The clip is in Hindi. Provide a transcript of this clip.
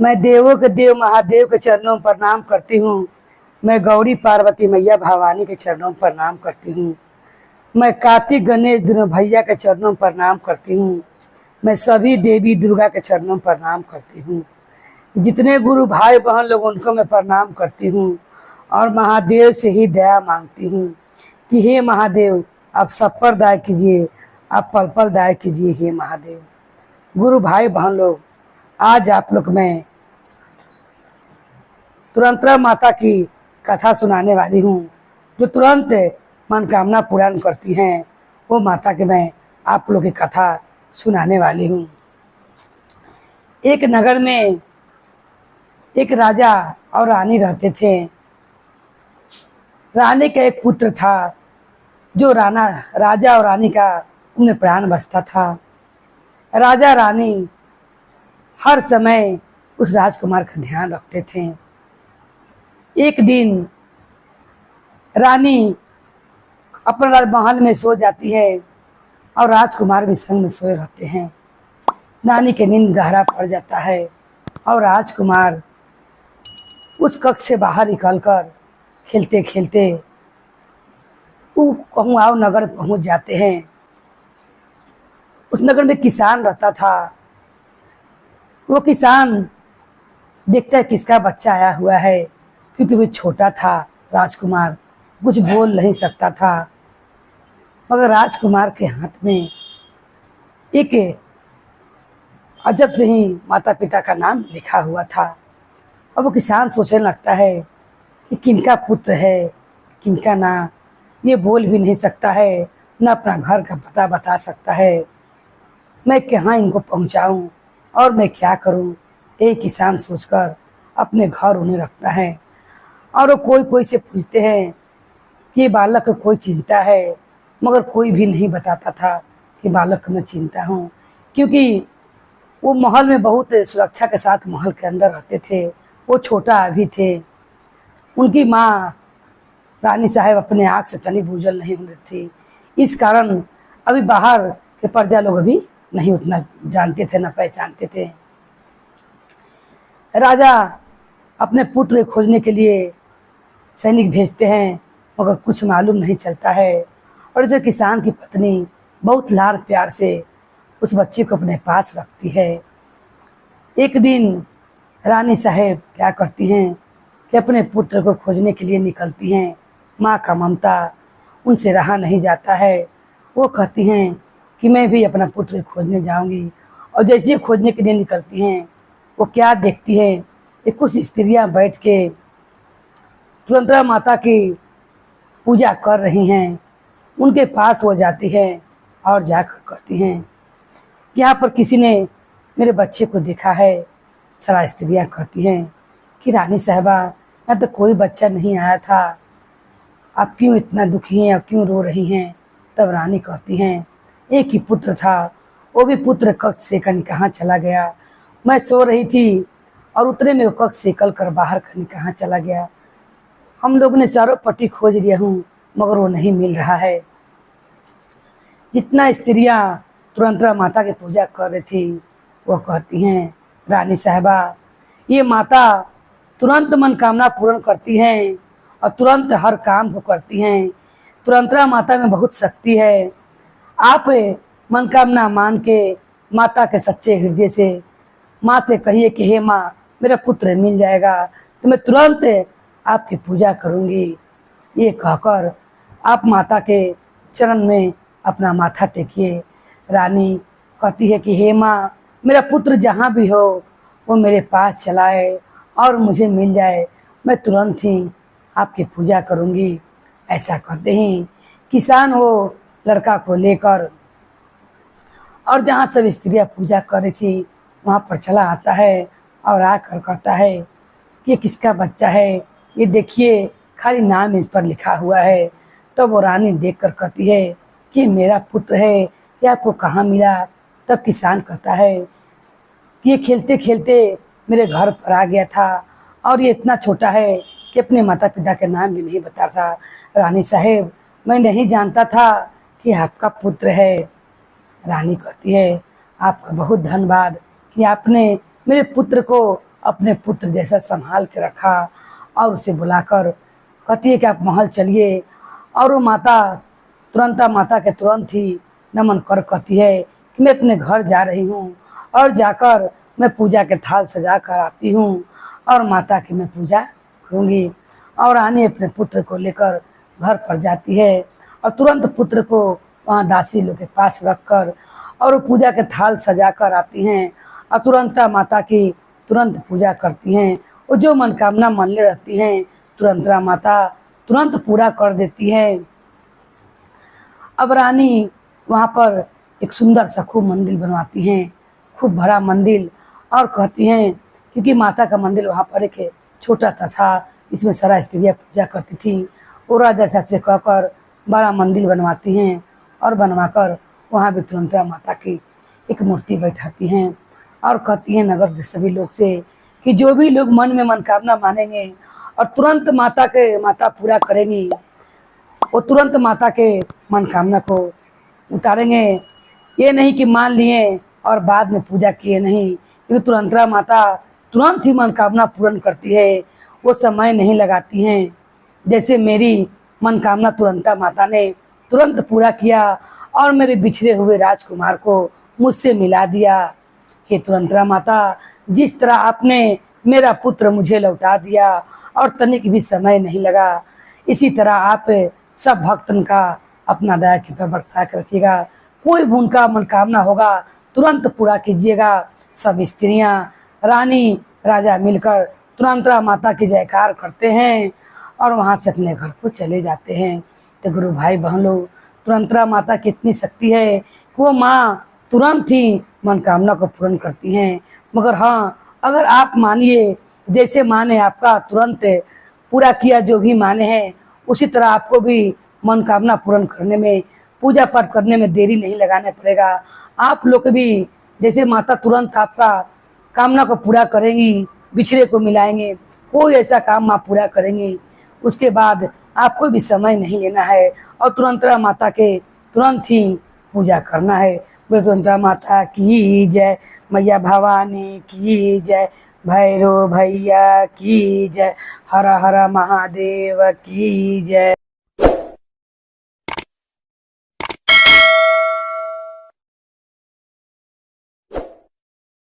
मैं देवों के देव महादेव के चरणों में प्रणाम करती हूँ। मैं गौरी पार्वती मैया भवानी के चरणों में प्रणाम करती हूँ। मैं कार्तिक गणेश दोनों भैया के चरणों में प्रणाम करती हूँ। मैं सभी देवी दुर्गा के चरणों में प्रणाम करती हूँ। जितने गुरु भाई बहन लोग उनको मैं प्रणाम करती हूँ और महादेव से ही दया मांगती हूँ कि हे महादेव, आप सब पर दया कीजिए, आप पल पल दया कीजिए। हे महादेव, गुरु भाई बहन लोग, आज आप लोग मैं तुरंतरा माता की कथा सुनाने वाली हूँ, जो तुरंत मनोकामना पूर्ण करती हैं। वो माता के मैं आप लोग की कथा सुनाने वाली हूँ। एक नगर में एक राजा और रानी रहते थे। रानी का एक पुत्र था, जो राजा और रानी का उन्हें प्राण बसता था। राजा रानी हर समय उस राजकुमार का ध्यान रखते थे। एक दिन रानी अपने महल में सो जाती है और राजकुमार भी संग में सोए रहते हैं। रानी के नींद गहरा पड़ जाता है और राजकुमार उस कक्ष से बाहर निकलकर खेलते खेलते वो कहूँ आओ नगर पहुंच जाते हैं। उस नगर में किसान रहता था। वो किसान देखता है किसका बच्चा आया हुआ है, क्योंकि वो छोटा था। राजकुमार कुछ बोल नहीं सकता था, मगर राजकुमार के हाथ में एक अजब से ही माता पिता का नाम लिखा हुआ था। अब वो किसान सोचने लगता है कि किनका पुत्र है, किनका ना। ये बोल भी नहीं सकता है, न अपना घर का पता बता सकता है। मैं कहाँ इनको पहुँचाऊँ और मैं क्या करूँ, ये किसान सोचकर अपने घर उन्हें रखता है। और वो कोई से पूछते हैं कि बालक को कोई चिंता है, मगर कोई भी नहीं बताता था कि बालक को मैं चिंता हूँ, क्योंकि वो महल में बहुत सुरक्षा के साथ महल के अंदर रहते थे। वो छोटा अभी थे। उनकी माँ रानी साहब अपने आँख से तनी बूझल नहीं हो रही थी। इस कारण अभी बाहर के प्रजा लोग अभी नहीं उतना जानते थे, न पहचानते थे। राजा अपने पुत्र को खोजने के लिए सैनिक भेजते हैं, मगर कुछ मालूम नहीं चलता है। और इसे किसान की पत्नी बहुत लाड प्यार से उस बच्चे को अपने पास रखती है। एक दिन रानी साहब क्या करती हैं कि अपने पुत्र को खोजने के लिए निकलती हैं। माँ का ममता उनसे रहा नहीं जाता है। वो कहती हैं कि मैं भी अपना पुत्र खोजने जाऊंगी। और जैसे खोजने के लिए निकलती हैं, वो क्या देखती है कि कुछ स्त्रियां बैठ के तुरंतरा माता की पूजा कर रही हैं। उनके पास वो जाती है और जाकर कहती हैं, यहाँ पर किसी ने मेरे बच्चे को देखा है। सारा स्त्रियाँ कहती हैं कि रानी साहबा, यहाँ तो कोई बच्चा नहीं आया था, आप क्यों इतना दुखी हैं, आप क्यों रो रही हैं। तब रानी कहती हैं, एक ही पुत्र था, वो भी पुत्र कक्ष से कहीं कहाँ चला गया। मैं सो रही थी और उतने में वो कक्ष से निकल कर बाहर कहीं कहाँ चला गया। हम लोग ने चारों पट्टी खोज लिया हूँ, मगर वो नहीं मिल रहा है। जितना स्त्रियाँ तुरंतरा माता की पूजा कर रही थी, वो कहती हैं, रानी साहबा, ये माता तुरंत मनोकामना पूर्ण करती हैं और तुरंत हर काम को करती हैं। तुरंतरा माता में बहुत शक्ति है। आप मनोकामना मान के माता के सच्चे हृदय से माँ से कहिए कि हे माँ, मेरा पुत्र मिल जाएगा तो मैं तुरंत आपकी पूजा करूँगी। ये कहकर आप माता के चरण में अपना माथा टेकिए। रानी कहती है कि हे माँ, मेरा पुत्र जहाँ भी हो वो मेरे पास चलाए और मुझे मिल जाए, मैं तुरंत ही आपकी पूजा करूँगी। ऐसा कहते ही किसान वो लड़का को लेकर और जहाँ सब स्त्रियाँ पूजा कर रही थी वहाँ पर चला आता है और आकर कहता है कि किसका बच्चा है, ये देखिए खाली नाम इस पर लिखा हुआ है। तो वो रानी देखकर कहती है कि मेरा पुत्र है, ये आपको कहाँ मिला। तब किसान कहता है कि ये खेलते खेलते मेरे घर पर आ गया था और ये इतना छोटा है कि अपने माता पिता के नाम भी नहीं बता था। रानी साहब, मैं नहीं जानता था कि आपका पुत्र है। रानी कहती है, आपका बहुत धन्यवाद कि आपने मेरे पुत्र को अपने पुत्र जैसा संभाल के रखा और उसे बुलाकर कहती है कि आप महल चलिए। और वो माता माता के तुरंत ही नमन कर कहती है कि मैं अपने घर जा रही हूँ और जाकर मैं पूजा के थाल सजा कर आती हूँ और माता की मैं पूजा करूँगी। और रानी अपने पुत्र को लेकर घर पर जाती है और तुरंत पुत्र को वहाँ दासी लोग के पास रखकर और वो पूजा के थाल सजा कर आती हैं और तुरंत माता की तुरंत पूजा करती हैं। वो जो मनोकामना मन में रहती हैं तुरंत माता तुरंत पूरा कर देती है। अब रानी वहाँ पर एक सुंदर सा खूब मंदिर बनवाती हैं, खूब बड़ा मंदिर। और कहती हैं क्योंकि माता का मंदिर वहाँ पर एक छोटा सा था, इसमें सारा स्त्रियाँ पूजा करती थी। वो राजा साहब से कहकर बड़ा मंदिर बनवाती हैं और बनवाकर वहाँ भी तुरंत माता की एक मूर्ति बैठाती हैं और कहती हैं नगर के सभी लोग से कि जो भी लोग मन में मनोकामना मानेंगे और तुरंत माता पूरा करेंगी, वो तुरंत माता के मनोकामना को उतारेंगे। ये नहीं कि मान लिए और बाद में पूजा किए नहीं, क्योंकि तुरंत माता तुरंत ही मनोकामना पूर्ण करती है, वो समय नहीं लगाती हैं। जैसे मेरी मनोकामना तुरंत माता ने तुरंत पूरा किया और मेरे बिछड़े हुए राजकुमार को मुझसे मिला दिया। हे तुरंत माता, जिस तरह आपने मेरा पुत्र मुझे लौटा दिया और तनिक भी समय नहीं लगा, इसी तरह आप सब भक्तन का अपना दया कृपा बरसा कर रखिएगा। कोई भी उनका मनोकामना होगा तुरंत पूरा कीजिएगा। सब स्त्रियां, रानी, राजा मिलकर तुरंत माता की जयकार करते हैं और वहाँ से अपने घर को चले जाते हैं। तो गुरु भाई बहन लोग, तुरंत माता की इतनी शक्ति है कि वो माँ तुरंत ही मनोकामना को पूर्ण करती हैं। मगर हाँ, अगर आप मानिए, जैसे माँ ने आपका तुरंत पूरा किया, जो भी माने हैं उसी तरह आपको भी मनोकामना पूर्ण करने में, पूजा पाठ करने में देरी नहीं लगाना पड़ेगा। आप लोग भी जैसे माता तुरंत आपका कामना को पूरा करेंगी, बिछड़े को मिलाएंगे, कोई ऐसा काम माँ पूरा करेंगी। उसके बाद आपको भी समय नहीं लेना है और तुरंत माता के तुरंत ही पूजा करना है। तुरंत माता की जय, मैया भवानी की जय, भैरव भैया की जय, हर हर महादेव की जय।